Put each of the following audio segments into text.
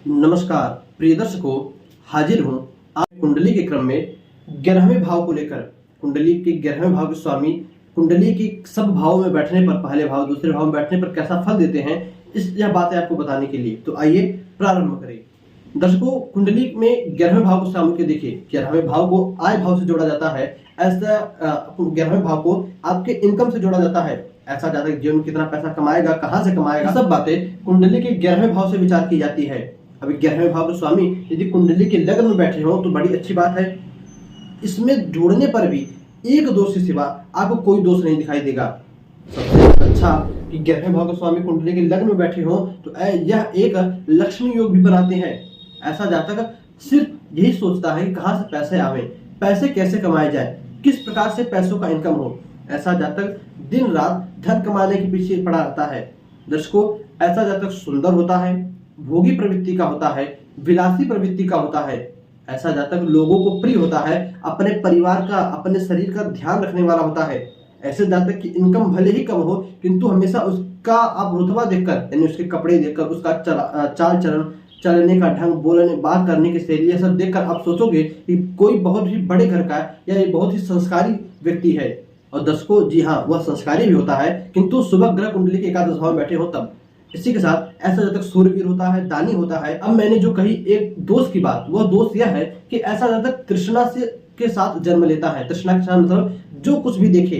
नमस्कार प्रिय दर्शकों, हाजिर हूँ आज कुंडली के क्रम में 11वें भाव को लेकर। कुंडली के 11वें भाव के स्वामी कुंडली की सब भावों में बैठने पर, पहले भाव दूसरे भाव में बैठने पर कैसा फल देते हैं, यह बातें आपको बताने के लिए तो आइए प्रारंभ करें। दर्शकों, कुंडली में 11वें भाव को स्वामी के देखिए, 11वें भाव को आय भाव से जोड़ा जाता है। ऐसा 11वें भाव को आपके इनकम से जोड़ा जाता है। ऐसा जातक जीवन में कितना पैसा कमाएगा, कहां से कमाएगा, सब बातें कुंडली के 11वें भाव से विचार की जाती है। अभी 11वें भाव के स्वामी यदि कुंडली के लग्न में बैठे हो तो बड़ी अच्छी बात है। इसमें जोड़ने पर भी एक दोष के सिवा आपको कोई दोष नहीं दिखाई देगा। सबसे अच्छा कि 11वें भाव के स्वामी कुंडली के लग्न में बैठे हो तो यह एक लक्ष्मी योग भी बनाते हैं। ऐसा जातक सिर्फ यही सोचता है कि कहां से पैसे आवे, पैसे कैसे कमाए जाए, किस प्रकार से पैसों का इनकम हो। ऐसा जातक दिन रात धन कमाने के पीछे पड़ा रहता है। दर्शकों, ऐसा जातक सुंदर होता है, भोगी प्रवृत्ति का होता है, विलासी प्रवृत्ति का होता है। ऐसा जातक लोगों को प्रिय होता है, अपने परिवार का, अपने शरीर का ध्यान रखने वाला होता है। ऐसे जातक की इनकम भले ही कम हो, किंतु हमेशा उसका आप रुतबा देखकर, यानी उसके कपड़े देखकर, उसका चाल चलन, चलने का ढंग, बोलने बात करने की शैली, यह सब देखकर आप सोचोगे कि कोई बहुत ही बड़े घर का या ये बहुत ही संस्कारी व्यक्ति है। और दर्शकों, जी हाँ, वह संस्कारी भी होता है, किंतु सुबह ग्रह कुंडली के एकादश भाव में बैठे हो तब। इसी के साथ ऐसा जातक सूर्यवीर होता है, दानी होता है। अब मैंने जो कही एक दोष की बात, वह दोष यह है कि ऐसा जातक तृष्णा से के साथ जन्म लेता है। तृष्णा के साथ मतलब जो कुछ भी देखे,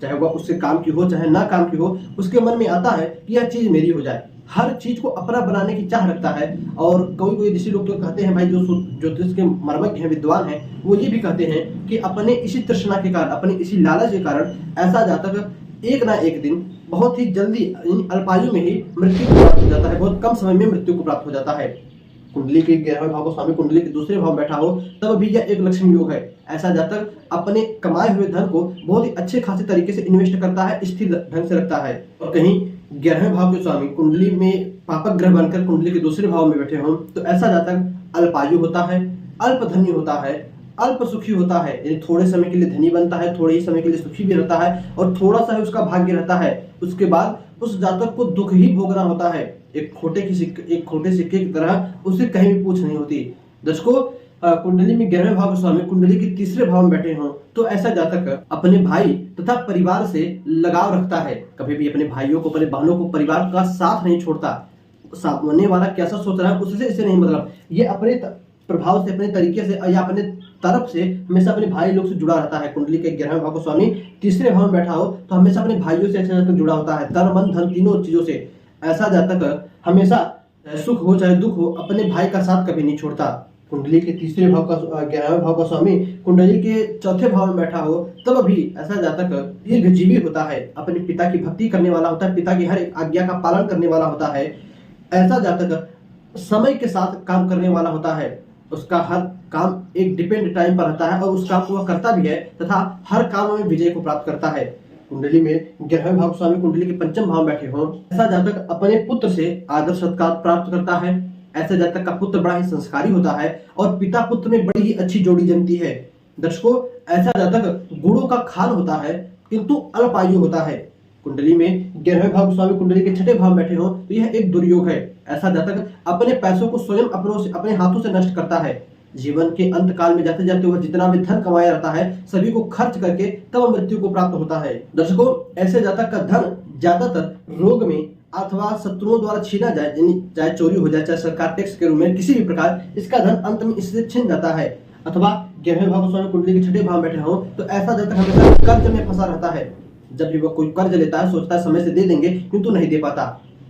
चाहे वह उससे काम की हो चाहे ना काम की हो, उसके मन में आता है कि यह चीज मेरी हो जाए। हर चीज को अपना बनाने की चाह रखता है। और कोई ऋषि लोग तो कहते हैं, भाई जो ज्योतिष के मर्मज्ञ हैं, विद्वान हैं, वो ये भी कहते हैं कि अपने इसी तृष्णा के कारण, अपने इसी लालच के कारण ऐसा जातक एक ना एक दिन बहुत ही जल्दी अल्पायु में ही मृत्यु को प्राप्त हो जाता है। बहुत कम समय में मृत्यु को प्राप्त हो जाता है। कुंडली के 11वें भाव को स्वामी कुंडली के दूसरे भाव में बैठा हो तब भी यह एक लक्ष्मी योग है। ऐसा जातक अपने कमाए हुए धन को बहुत ही अच्छे खासे तरीके से इन्वेस्ट करता है, स्थिर ढंग से रखता है। और कहीं 11वें भाव के स्वामी कुंडली में पापक ग्रह बनकर कुंडली के दूसरे भाव में बैठे हों तो ऐसा जातक अल्पायु होता है, अल्पधनी होता है, अल्प सुखी होता है। यानी थोड़े समय के लिए धनी बनता है, थोड़े ही समय के लिए सुखी भी रहता है, और थोड़ा सा ही उसका भाग्य रहता है। उसके बाद उस जातक को दुख ही भोगना होता है। एक खोटे सिक्के की तरह उसे कहीं भी पूछ नहीं होती। दर्शकों, कुंडली में 11वें भाव के स्वामी कुंडली के तीसरे भाव में बैठे हों तो ऐसा जातक अपने भाई तथा परिवार से लगाव रखता है। कभी भी अपने भाइयों को, अपने बहनों को, परिवार का साथ नहीं छोड़ता। सामने वाला कैसा सोच रहा है उससे इसे नहीं मतलब, ये अपने प्रभाव से, अपने तरीके से या अपने तरफ से हमेशा अपने भाई लोग से जुड़ा रहता है। कुंडली के 11वें भाव को स्वामी तीसरे भाव में बैठा हो तो हमेशा अपने भाइयों से अच्छा जातक जुड़ा होता है, तन मन धन तीनों चीजों से। ऐसा जातक हमेशा सुख हो चाहे दुख हो, अपने भाई का साथ कभी नहीं छोड़ता। कुंडली के तीसरे भाव का 11वें भाव का स्वामी कुंडली के चौथे भाव में बैठा हो तब भी ऐसा जातक दीर्घजीवी होता है, अपने पिता की भक्ति करने वाला होता है, पिता की हर एक आज्ञा का पालन करने वाला होता है। ऐसा जातक समय के साथ काम करने वाला होता है, उसका हर काम एक डिपेंड टाइम पर रहता है और उस काम को वह करता भी है तथा हर काम में विजय को प्राप्त करता है। कुंडली में 11वें भाव स्वामी कुंडली के पंचम भाव में बैठे हो ऐसा जातक अपने पुत्र से आदर सत्कार प्राप्त करता है। ऐसे जातक का पुत्र बड़ा ही संस्कारी होता है और पिता पुत्र में बड़ी ही अच्छी जोड़ी जमती है। दर्शकों, ऐसा जातक गुणों का खान होता है किंतु अल्पायु होता है। कुंडली में 11वें भाव स्वामी कुंडली के छठे भाव में बैठे हो तो यह एक दुर्योग है। ऐसा जातक अपने पैसों को स्वयं अपने हाथों से नष्ट करता है। जीवन के अंत काल में जाते जाते वह जितना भी धन कमाया रहता है सभी को खर्च करके तब मृत्यु को प्राप्त होता है। दर्शकों, ऐसे जातक का धन ज्यादातर रोग में अथवा शत्रुओं द्वारा छीना जाए, चाहे चोरी हो जाए, चाहे सरकार टैक्स के रूप में, किसी भी प्रकार इसका धन अंत में इससे छिन जाता है। अथवा 11वें भाव स्वामी कुंडली के छठे भाव में बैठे हो तो ऐसा जातक हमेशा कर्ज में फंसा रहता है। जब भी वह कोई कर्ज लेता है सोचता है समय से दे देंगे किंतु नहीं दे पाता।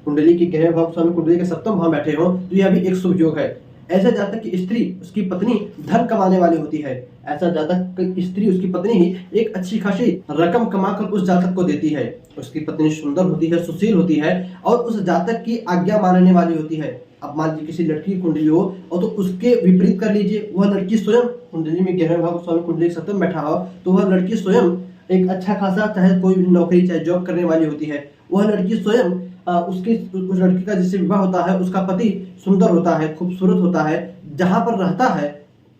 कुंडली की 11वें भाव स्वामी कुंडली के सप्तम भाव बैठे हो तो यह भी एक शुभ योग है। ऐसे जातक की स्त्री, उसकी पत्नी धन कमाने वाली होती है। ऐसा जातक की स्त्री, उसकी पत्नी ही एक अच्छी खासी रकम कमाकर उस जातक को देती है। उसकी पत्नी सुंदर होती है, सुशील होती है और उस जातक की आज्ञा मानने वाली होती है। अब मान लीजिए किसी लड़की की कुंडली हो और तो उसके विपरीत कर लीजिए, वह लड़की स्वयं कुंडली में 11वें भाव स्वामी कुंडली के सप्तम बैठा हो तो वह लड़की स्वयं एक अच्छा खासा, चाहे कोई भी नौकरी चाहे जॉब करने वाली होती है। वह लड़की स्वयं उस लड़की का जिससे विवाह होता है उसका पति सुंदर होता है, खूबसूरत होता है, जहां पर रहता है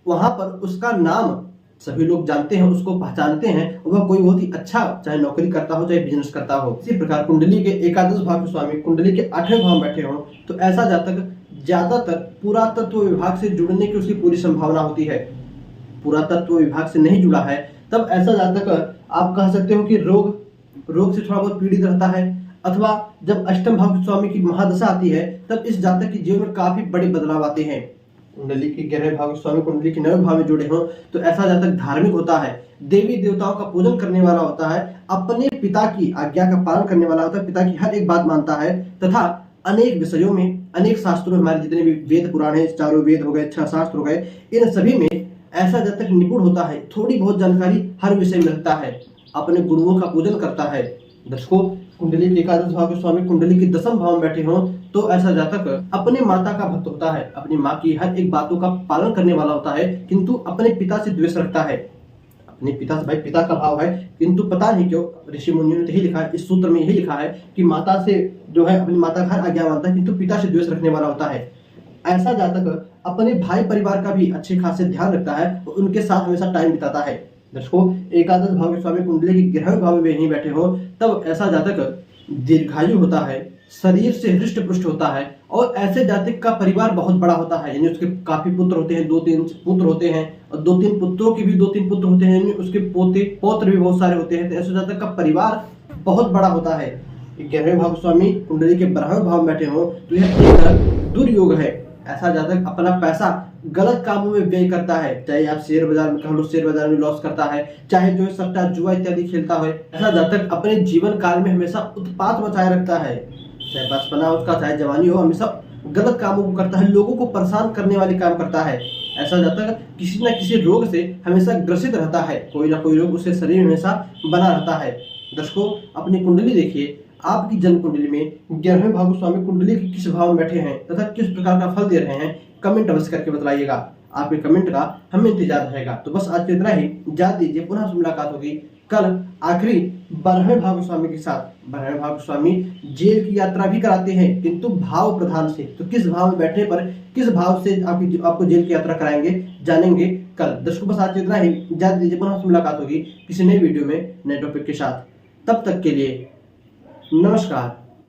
वहां पर उसका नाम सभी लोग जानते हैं, उसको पहचानते हैं, वह कोई बहुत ही अच्छा चाहे नौकरी करता हो चाहे बिजनेस करता हो। इसी प्रकार कुंडली के एकादश भाव के स्वामी कुंडली के 8वें भाव में बैठे हो तो ऐसा जातक ज्यादातर पुरातत्व विभाग से जुड़ने की उसकी पूरी संभावना होती है। पुरातत्व विभाग से नहीं जुड़ा है तब ऐसा जातक आप कह सकते हो कि रोग से थोड़ा बहुत पीड़ित रहता है, अथवा जब अष्टम भाव स्वामी की महादशा आती है तब इस जातक के जीवन में काफी बड़े बदलाव आते हैं। कुंडली के 11वें भाव स्वामी कुंडली के 9वें भाव में जुड़े हों तो ऐसा जातक धार्मिक होता है, देवी देवताओं का पूजन करने वाला होता है, अपने पिता की आज्ञा का पालन करने वाला होता है, पिता की हर एक बात मानता है, तथा अनेक विषयों में, अनेक शास्त्रों में, हमारे जितने भी वेद पुराण है, चारों वेद हो गए, 6 शास्त्र हो गए, इन सभी में ऐसा जातक निपुण होता है, थोड़ी बहुत जानकारी हर विषय में रखता है, अपने गुरुओं का पूजन करता है। दर्शकों, कुंडली के 11वें भाव के स्वामी कुंडली के 10वें भाव में बैठे हों तो ऐसा जातक अपने माता का भक्त होता है, अपनी माँ की हर एक बातों का पालन करने वाला होता है, किंतु अपने पिता से द्वेष रखता है। अपने पिता से, भाई पिता का भाव है, किंतु पता नहीं क्यों ऋषि मुनियों ने यही लिखा है, इस सूत्र में यही लिखा है कि माता से जो है अपनी माता का हर आज्ञा मानता है, किंतु पिता से द्वेष रखने वाला होता है। ऐसा जातक अपने भाई परिवार का भी अच्छे खासे ध्यान रखता है, उनके साथ हमेशा टाइम बिताता है। दर्शकों, 11वें भाव के स्वामी कुंडली के 11वें भाव में नहीं बैठे हो तब ऐसा जातक दीर्घायु होता है, शरीर से हृष्ट पुष्ट होता है, और ऐसे जातक का परिवार बहुत बड़ा होता है, यानी उसके काफी पुत्र होते हैं, 2-3 पुत्र होते हैं, और 2-3 पुत्रों के भी 2-3 पुत्र होते हैं, यानी उसके पोते पौत्र भी बहुत सारे होते हैं। तो ऐसे जातक का परिवार बहुत बड़ा होता है। 11वें भाव स्वामी कुंडली के 12वें भाव में बैठे हो तो यह एक दुर्योग है। ऐसा जातक अपना पैसा गलत कामों में व्यय करता है, चाहे आप शेयर बाजार में कह लो, शेयर बाजार में लॉस करता है, चाहे जो है सट्टा जुआ इत्यादि खेलता है। ऐसा जातक अपने जीवन काल में हमेशा उत्पात मचाए रखता है, चाहे बचपना उसका चाहे जवानी हो, हमेशा गलत कामों को करता है, लोगों को परेशान करने वाले काम करता है। ऐसा जातक किसी न किसी रोग से हमेशा ग्रसित रहता है, कोई ना कोई रोग उसके शरीर में हमेशा बना रहता है। दर्शकों, अपनी कुंडली देखिए, आपकी जन्म कुंडली में 11वें भाव स्वामी कुंडली के किस भाव में बैठे हैं तथा किस प्रकार का फल दे रहे हैं, कमेंट अवश्य करके बताइएगा। आपके कमेंट का हमें इंतजार रहेगा। तो बस आज के इतना ही, जा दीजिए, पुनः मुलाकात होगी कल आखिरी 12वें भाव स्वामी के साथ। 12वें भाव स्वामी जेल की यात्रा भी कराते हैं, किंतु भाव प्रधान से। तो किस भाव में बैठने पर किस भाव से आपको जेल की यात्रा कराएंगे, जानेंगे कल। दर्शकों, बस आज के इतना ही, जा दीजिए, पुनः मुलाकात होगी किसी नए वीडियो में नए टॉपिक के साथ। तब तक के लिए नमस्कार।